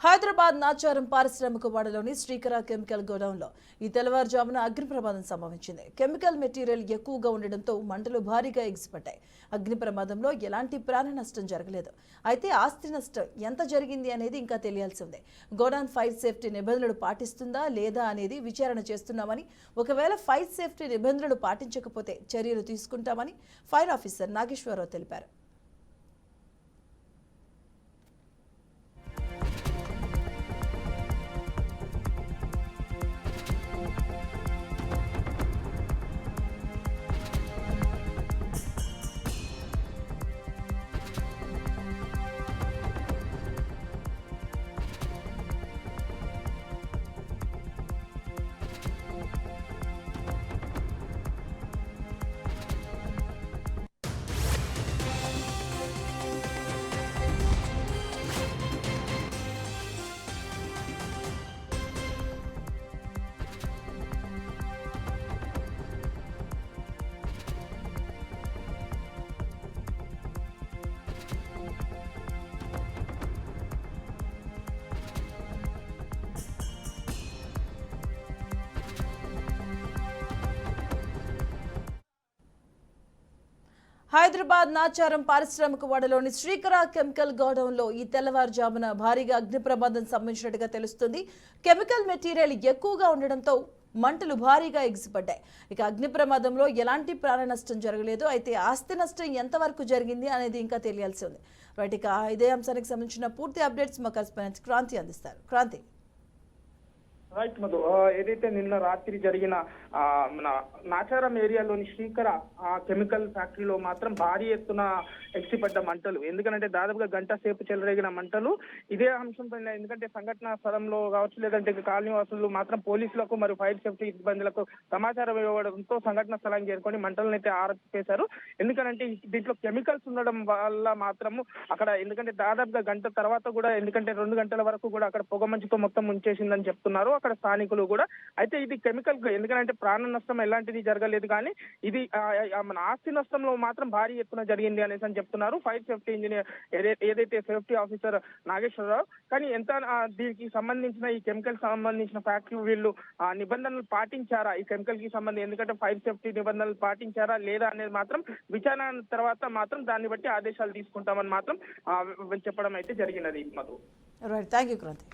హైదరాబాద్ నాచారం పారిశ్రామిక వాడలోని శ్రీకర కెమికల్ గోడౌన్లో ఈ తెల్లవారుజామున అగ్ని ప్రమాదం సంభవించింది. కెమికల్ మెటీరియల్ ఎక్కువగా ఉండడంతో మంటలు భారీగా ఎగిసిపడ్డాయి. అగ్ని ప్రమాదంలో ఎలాంటి ప్రాణ నష్టం జరగలేదు. అయితే ఆస్తి నష్టం ఎంత జరిగింది అనేది ఇంకా తెలియాల్సి ఉంది. గోడౌన్ ఫైర్ సేఫ్టీ నిబంధనలు పాటిస్తుందా లేదా అనేది విచారణ చేస్తున్నామని, ఒకవేళ ఫైర్ సేఫ్టీ నిబంధనలు పాటించకపోతే చర్యలు తీసుకుంటామని ఫైర్ ఆఫీసర్ నాగేశ్వరరావు తెలిపారు. హైదరాబాద్ నాచారం పారిశ్రామిక వాడలోని శ్రీకర కెమికల్ గోడౌన్లో ఈ తెల్లవారుజామున భారీగా అగ్ని ప్రమాదం సంభవించినట్టుగా తెలుస్తుంది. కెమికల్ మెటీరియల్ ఎక్కువగా ఉండడంతో మంటలు భారీగా ఎగిసిపడ్డాయి. ఇక అగ్ని ప్రమాదంలో ఎలాంటి ప్రాణ నష్టం జరగలేదు. అయితే ఆస్తి నష్టం ఎంతవరకు జరిగింది అనేది ఇంకా తెలియాల్సి ఉంది. రైట్, ఇక ఇదే అంశానికి సంబంధించిన పూర్తి అప్డేట్స్ మా కరెస్పాండెంట్ క్రాంతి అందిస్తారు. క్రాంతి. రైట్ మధు, ఏదైతే నిన్న రాత్రి జరిగిన మన నాచారం ఏరియాలోని శ్రీకర కెమికల్ ఫ్యాక్టరీలో మాత్రం భారీ ఎత్తున ఎగిసిపడ్డ మంటలు. ఎందుకంటే దాదాపుగా గంట సేపు చెలరేగిన మంటలు ఇదే అంశం పైన. ఎందుకంటే సంఘటన స్థలంలో కావచ్చు, లేదంటే కాలనీ వాసులు మాత్రం పోలీసులకు మరియు ఫైర్ సేఫ్టీ సిబ్బందులకు సమాచారం ఇవ్వడంతో సంఘటన స్థలానికి చేరుకొని మంటలను అయితే ఆర్పేశారు. ఎందుకంటే దీంట్లో కెమికల్స్ ఉండడం వల్ల మాత్రము అక్కడ, ఎందుకంటే దాదాపుగా గంట తర్వాత కూడా, ఎందుకంటే 2 గంటల వరకు కూడా అక్కడ పొగ మంచుతో మొత్తం ముంచేసిందని చెప్తున్నారు అక్కడ స్థానికులు కూడా. అయితే ఇది కెమికల్, ఎందుకంటే ప్రాణ నష్టం ఎలాంటిది జరగలేదు, కానీ ఇది మన ఆస్తి నష్టంలో మాత్రం భారీ ఎత్తున జరిగింది అనేసి అని చెప్తున్నారు ఫైర్ సేఫ్టీ ఇంజనీర్, ఏదైతే సేఫ్టీ ఆఫీసర్ నాగేశ్వరరావు. కానీ ఎంత దీనికి సంబంధించిన, ఈ కెమికల్ సంబంధించిన ఫ్యాక్టరీ వీళ్ళు నిబంధనలు పాటించారా ఈ కెమికల్ కి సంబంధించి, ఎందుకంటే ఫైర్ సేఫ్టీ నిబంధనలు పాటించారా లేదా అనేది మాత్రం విచారణ తర్వాత మాత్రం దాన్ని బట్టి ఆదేశాలు తీసుకుంటామని మాత్రం చెప్పడం అయితే జరిగినది. Madhu. Right, thank you Kranti.